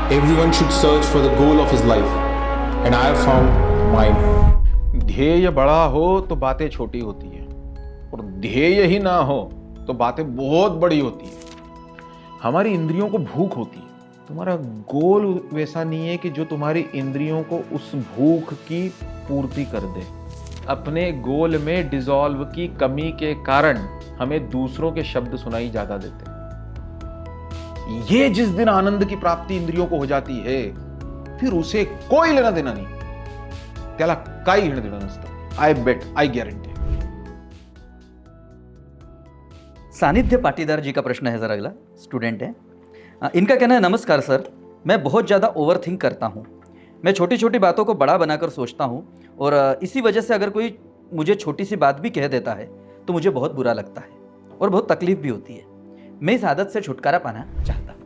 Everyone should search for the goal of his life, and I have found mine. ध्येय बड़ा हो तो बातें छोटी होती है और ध्येय ही ना हो तो बातें बहुत बड़ी होती है। हमारी इंद्रियों को भूख होती है। तुम्हारा गोल वैसा नहीं है कि जो तुम्हारी इंद्रियों को उस भूख की पूर्ति कर दे। अपने गोल में डिसॉल्व की कमी के कारण हमें दूसरों के शब्द सुनाई ज्यादा देते हैं। ये जिस दिन आनंद की प्राप्ति इंद्रियों को हो जाती है, फिर उसे कोई लेना देना नहीं, त्याला काही घेणं देणं नसतं। आई बेट, आई गॅरंटी। सानिध्य पाटीदार जी का प्रश्न है, जरा अगला स्टूडेंट है। इनका कहना है, नमस्कार सर, मैं बहुत ज़्यादा ओवर थिंक करता हूँ। मैं छोटी छोटी बातों को बड़ा बनाकर सोचता हूँ और इसी वजह से अगर कोई मुझे छोटी सी बात भी कह देता है तो मुझे बहुत बुरा लगता है और बहुत तकलीफ भी होती है। मैं इस आदत से छुटकारा पाना चाहता हूँ।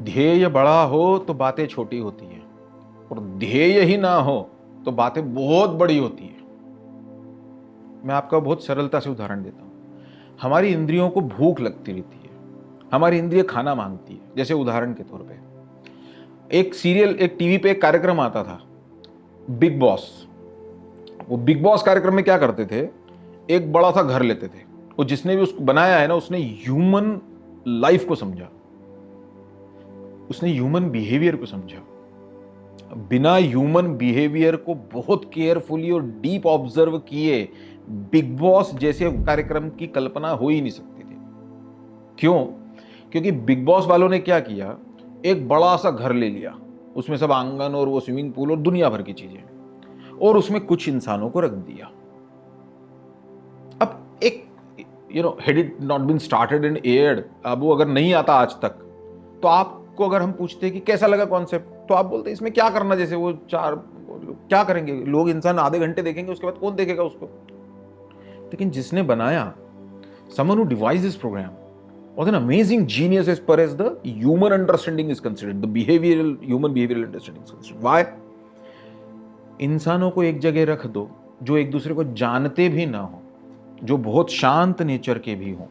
ध्येय बड़ा हो तो बातें छोटी होती है और ध्येय ही ना हो तो बातें बहुत बड़ी होती है। मैं आपका बहुत सरलता से उदाहरण देता हूं। हमारी इंद्रियों को भूख लगती रहती है, हमारी इंद्रिय खाना मांगती है। जैसे उदाहरण के तौर पे एक सीरियल, एक टीवी पे एक कार्यक्रम आता था, बिग बॉस। वो बिग बॉस कार्यक्रम में क्या करते थे, एक बड़ा सा घर लेते थे और जिसने भी उसको बनाया है ना, उसने ह्यूमन लाइफ को समझा, उसने ह्यूमन बिहेवियर को समझा। बिना ह्यूमन बिहेवियर को बहुत केयरफुली और डीप ऑब्जर्व किए बिग बॉस जैसे कार्यक्रम की कल्पना हो ही नहीं सकती थी। क्यों? क्योंकि बिग बॉस वालों ने क्या किया, एक बड़ा सा घर ले लिया, उसमें सब आंगन और वो स्विमिंग पूल और दुनिया भर की चीजें, और उसमें कुछ इंसानों को रख दिया। अब एक had it not been started and aired, अब वो अगर नहीं आता आज तक, तो आपको अगर हम पूछते कि कैसा लगा कॉन्सेप्ट, तो आप बोलते इसमें क्या करना, जैसे वो क्या करेंगे लोग, इंसान आधे घंटे देखेंगे, उसके बाद कौन देखेगा उसको। लेकिन जिसने बनाया, someone who devised this program was an amazing genius as far as the human understanding is considered, the human behavioral understanding is considered. Why? इंसानों को एक जगह रख दो जो एक दूसरे को जानते भी ना हो, जो बहुत शांत नेचर के भी हों,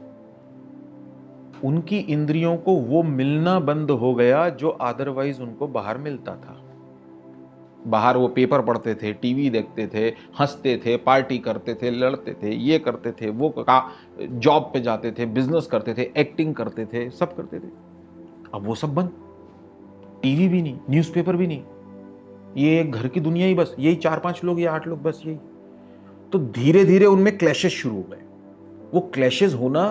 उनकी इंद्रियों को वो मिलना बंद हो गया जो अदरवाइज उनको बाहर मिलता था। बाहर वो पेपर पढ़ते थे, टीवी देखते थे, हंसते थे, पार्टी करते थे, लड़ते थे, ये करते थे, वो जॉब पे जाते थे, बिजनेस करते थे, एक्टिंग करते थे, सब करते थे। अब वो सब बंद, टीवी भी नहीं, न्यूज़पेपर भी नहीं, ये एक घर की दुनिया ही बस, यही 4-5 लोग या 8 लोग, बस यही। तो धीरे धीरे उनमें क्लैशेस शुरू हो गए। वो क्लैशेस होना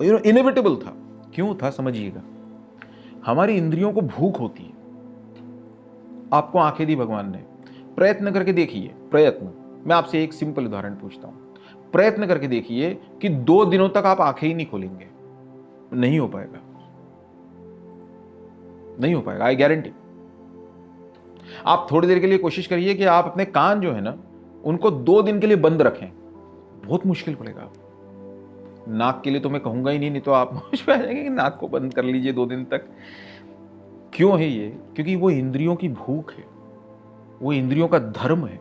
इनएविटेबल था। क्यों था, समझिएगा। हमारी इंद्रियों को भूख होती है। आपको आंखें दी भगवान ने, प्रयत्न करके देखिए, प्रयत्न, मैं आपसे एक सिंपल उदाहरण पूछता हूं, प्रयत्न करके देखिए कि 2 दिनों तक आप आंखें ही नहीं खोलेंगे, नहीं हो पाएगा, नहीं हो पाएगा, आई गारंटी। आप थोड़ी देर के लिए कोशिश करिए कि आप अपने कान जो है ना, उनको 2 दिन के लिए बंद रखें, बहुत मुश्किल पड़ेगा। नाक के लिए तो मैं कहूंगा ही नहीं तो आप मुझ पे आ जाएंगे कि नाक को बंद कर लीजिए 2 दिन तक। क्यों है ये? क्योंकि वो इंद्रियों की भूख है, वो इंद्रियों का धर्म है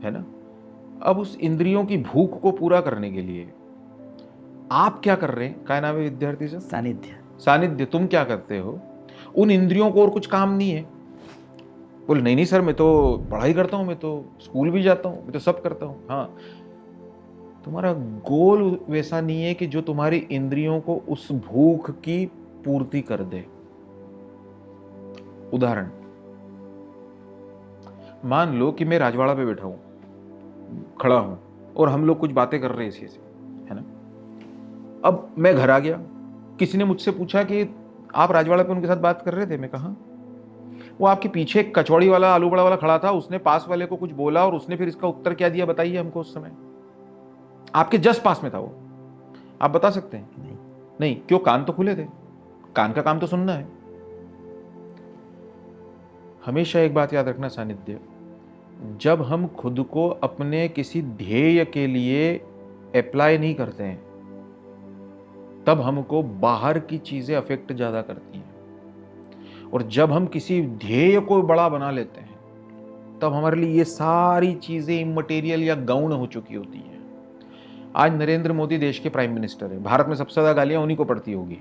ना। अब उस इंद्रियों की भूख को पूरा करने के लिए आप क्या कर रहे हैं? क्या नाम है विद्यार्थी से? सानिध्य। सानिध्य, तुम क्या करते हो? उन इंद्रियों को और कुछ काम नहीं है। बोले नहीं सर, मैं तो पढ़ाई करता हूं, मैं तो स्कूल भी जाता हूं, मैं तो सब करता हूं। हाँ, तुम्हारा गोल वैसा नहीं है कि जो तुम्हारी इंद्रियों को उस भूख की पूर्ति कर दे। उदाहरण, मान लो कि मैं राजवाड़ा पे बैठा हूं, खड़ा हूं, और हम लोग कुछ बातें कर रहे हैं ऐसे, है ना। अब मैं घर आ गया, किसी ने मुझसे पूछा कि आप राजवाड़ा पे उनके साथ बात कर रहे थे? मैं कहा, वो आपके पीछे एक कचौड़ी वाला, आलू बड़ा वाला खड़ा था, उसने पास वाले को कुछ बोला और उसने फिर इसका उत्तर क्या दिया, बताइए हमको। उस समय आपके जस्ट पास में था वो, आप बता सकते हैं? नहीं। नहीं, क्यों? कान तो खुले थे, कान का काम तो सुनना है। हमेशा एक बात याद रखना सानिध्य, जब हम खुद को अपने किसी ध्येय के लिए अप्लाई नहीं करते हैं, तब हमको बाहर की चीजें अफेक्ट ज्यादा करती हैं, और जब हम किसी ध्येय को बड़ा बना लेते हैं, तब हमारे लिए ये सारी चीजें इमटेरियल या गौण हो चुकी होती हैं। आज नरेंद्र मोदी देश के प्राइम मिनिस्टर है, भारत में सबसे ज्यादा गालियां उन्हीं को पड़ती होगी।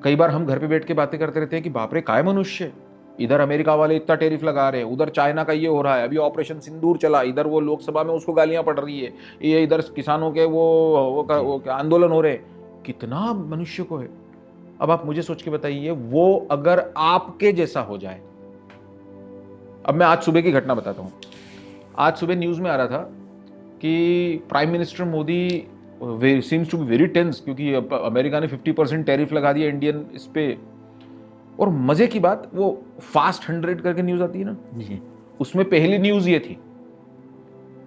कई बार हम घर पे बैठ के बातें करते रहते हैं कि बाप रे काय मनुष्य, इधर अमेरिका वाले इतना टैरिफ लगा रहे हैं, उधर चाइना का ये हो रहा है, अभी ऑपरेशन सिंदूर चला, इधर वो लोकसभा में उसको गालियां पड़ रही है, ये इधर किसानों के वो आंदोलन हो रहे, कितना मनुष्य को है। अब आप मुझे सोच के बताइए, वो अगर आपके जैसा हो जाए। अब मैं आज सुबह की घटना बताता हूं। आज सुबह न्यूज में आ रहा था कि prime minister Modi seems to be very tense, क्योंकि अमेरिका ने 50% टैरिफ लगा दिया इंडियन इस पे। और मजे की बात, वो फास्ट 100 करके न्यूज आती है ना जी, उसमें पहली न्यूज ये थी।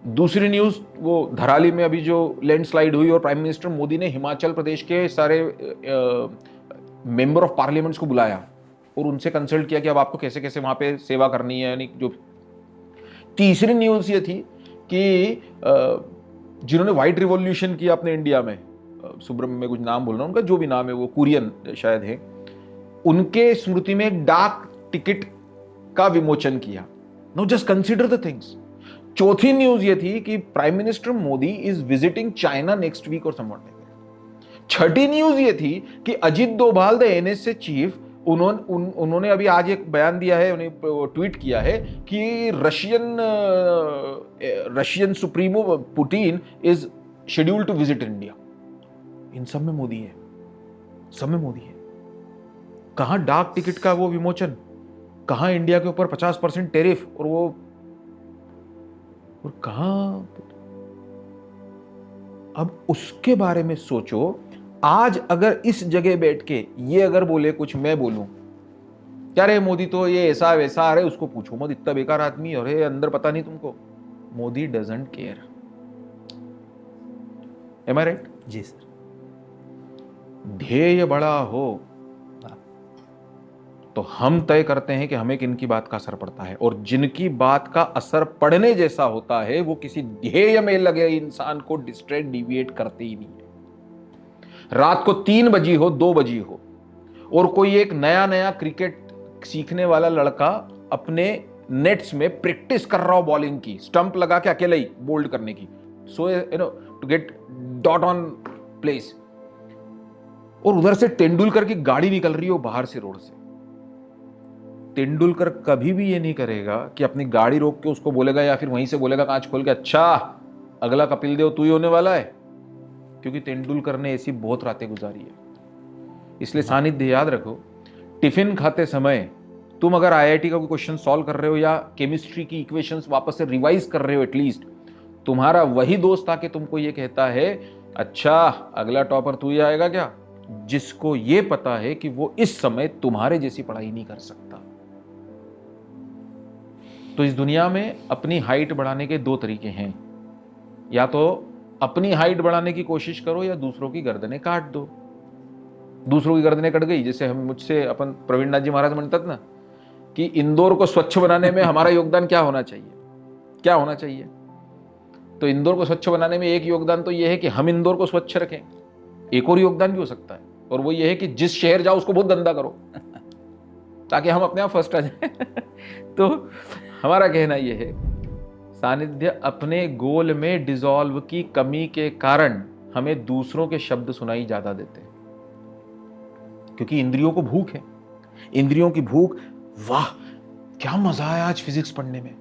दूसरी न्यूज वो धराली में अभी जो लैंडस्लाइड हुई और प्राइम मिनिस्टर मोदी ने हिमाचल प्रदेश के सारे मेंबर ऑफ पार्लियामेंट्स को बुलाया और उनसे कंसल्ट किया कि अब आपको कैसे कैसे वहां पे सेवा करनी है, यानी जो। तीसरी न्यूज ये थी कि जिन्होंने व्हाइट रिवॉल्यूशन किया अपने इंडिया में, सुब्रमण्यम में कुछ नाम बोल रहा हूं उनका, जो भी नाम है, वो कुरियन शायद है, उनके स्मृति में एक डाक टिकट का विमोचन किया। No, just consider the things. चौथी न्यूज ये थी कि prime minister Modi is visiting China next week और समवॉट लाइक दैट। छठी न्यूज ये थी कि Ajit Doval the NSA chief, उन्होंने अभी आज एक बयान दिया है, उन्हें ट्वीट किया है कि Russian supremo Putin is scheduled to visit India. इन सब में मोदी है, सब में मोदी है। कहां डाक टिकट का वो विमोचन, कहां इंडिया के ऊपर 50% टैरिफ, और कहां। अब उसके बारे में सोचो, आज अगर इस जगह बैठ के ये अगर बोले कुछ, मैं बोलूं क्या रे मोदी तो ये ऐसा वैसा, अरे उसको पूछो मत, इतना बेकार आदमी, अरे अंदर पता नहीं तुमको। Modi doesn't care. Am I right? जी सर। ध्येय बड़ा हो तो हम तय करते हैं कि हमें किनकी बात का असर पड़ता है, और जिनकी बात का असर पड़ने जैसा होता है वो किसी ध्येय में लगे इंसान को डिस्ट्रैक्ट डिविएट करते ही नहीं है। रात को 3 बजी हो, 2 बजी हो, और कोई एक नया नया क्रिकेट सीखने वाला लड़का अपने नेट्स में प्रैक्टिस कर रहा हो बॉलिंग की, स्टंप लगा के अकेले ही बोल्ड करने की, so to get dot on place, और उधर से तेंदुलकर की गाड़ी निकल रही हो बाहर से, रोड से। तेंदुलकर कभी भी ये नहीं करेगा कि अपनी गाड़ी रोक के उसको बोलेगा, या फिर वहीं से बोलेगा कांच खोल के, अच्छा अगला कपिल देव तू ही होने वाला है, क्योंकि तेंदुलकर ने ऐसी बहुत रातें गुजारी है। इसलिए सानिध्य याद रखो, टिफिन खाते समय तुम अगर आईआईटी का कोई क्वेश्चन सॉल्व कर रहे हो या केमिस्ट्री की इक्वेशंस वापस से रिवाइज कर रहे हो, एटलीस्ट तुम्हारा वही दोस्त आके तुमको ये कहता है, अच्छा अगला टॉपर तू ही आएगा क्या, जिसको ये पता है कि वो इस समय तुम्हारे जैसी पढ़ाई नहीं कर सकता। तो इस दुनिया में अपनी हाइट बढ़ाने के 2 तरीके हैं, या तो अपनी हाइट बढ़ाने की कोशिश करो या दूसरों की गर्दनें काट दो। दूसरों की गर्दनें कट गई, जैसे हम मुझसे अपन प्रवीण नाथ जी महाराज म्हणतात ना कि इंदौर को स्वच्छ बनाने में हमारा योगदान क्या होना चाहिए, क्या होना चाहिए। तो इंदौर को स्वच्छ बनाने में एक योगदान तो यह है कि हम इंदौर को स्वच्छ रखें। एक और योगदान भी हो सकता है, और वो ये है कि जिस शहर जाओ उसको बहुत गंदा करो ताकि हम अपने आप फर्स्ट आ जाए। तो हमारा कहना यह है, सानिध्य अपने गोल में डिसॉल्व की कमी के कारण हमें दूसरों के शब्द सुनाई ज्यादा देते हैं, क्योंकि इंद्रियों को भूख है। इंद्रियों की भूख, वाह क्या मजा आया आज फिजिक्स पढ़ने में,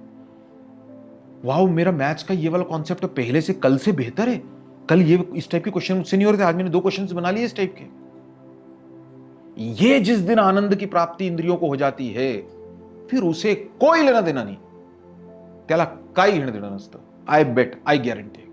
वाह मेरा मैथ्स का ये वाला कॉन्सेप्ट पहले से कल से बेहतर है, कल ये इस टाइप के क्वेश्चन मुझसे नहीं हो रहे थे, आज मैंने 2 क्वेश्चन बना लिए इस टाइप के। ये जिस दिन आनंद की प्राप्ति इंद्रियों को हो जाती है, फिर उसे कोई लेना देना नहीं, त्याला काही घेणं देणं नसतं। आई बेट, आई गॅरंटी।